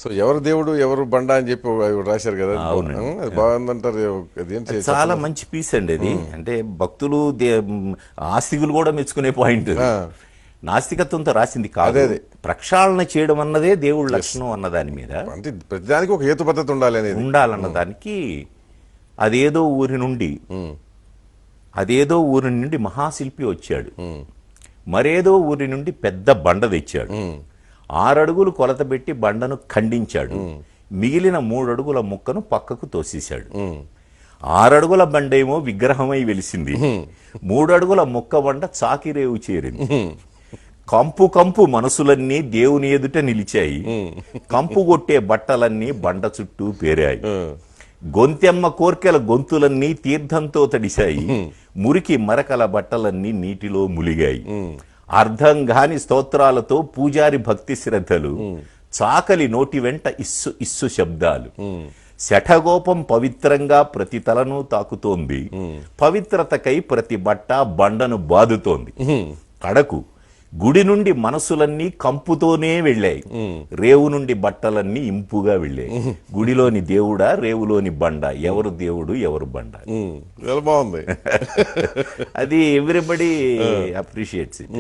So ఎవరు దేవుడు ఎవరు బండ అని చెప్పి రాశారు కదా. అది బాగుందంటారు. చాలా మంచి పీస్ అండి అది. అంటే భక్తులు ఆస్తికులు కూడా మెచ్చుకునే పాయింట్. నాస్తికత్వంతో రాసింది కాదు, ప్రక్షాళన చేయడం అన్నదే దేవుడి లక్షణం అన్న దాని మీద. అంటే ప్రతిదానికి ఒక హేతు పద్ధతి ఉండాలన్న దానికి అదేదో ఊరి నుండి మహాశిల్పి వచ్చాడు, మరేదో ఊరి నుండి పెద్ద బండ తెచ్చాడు, 6 అడుగులు కొలత పెట్టి బండను ఖండించాడు, మిగిలిన 3 అడుగుల ముక్కను పక్కకు తోసేశాడు. 6 అడుగుల బండేమో విగ్రహమై వెలిసింది, 3 అడుగుల ముక్క బండ చాకిరేవు చేరింది. కంపు కంపు మనసులన్నీ దేవుని ఎదుట నిలిచాయి, కంపు కొట్టే బట్టలన్నీ బండ చుట్టూ పేరాయి. గొంతెమ్మ కోర్కెల గొంతులన్నీ తీర్థంతో తడిశాయి, మురికి మరకల బట్టలన్నీ నీటిలో ములిగాయి. అర్థం గాని స్తోత్రాలతో పూజారి భక్తి శ్రద్ధలు, చాకలి నోటి వెంట ఇస్సు ఇస్సు శబ్దాలు. శఠగోపం పవిత్రంగా ప్రతి తలను తాకుతోంది, పవిత్రతకై ప్రతి బట్ట బండను బాదుతోంది. కడకు గుడి నుండి మనసులన్నీ కంపుతోనే వెళ్ళాయి, రేవు నుండి బట్టలన్నీ ఇంపుగా వెళ్ళాయి. గుడిలోని దేవుడా, రేవులోని బండ, ఎవరు దేవుడు ఎవరు బండ? బాగుంది. అది ఎవ్రీబడి అప్రిషియేట్స్ ఇట్.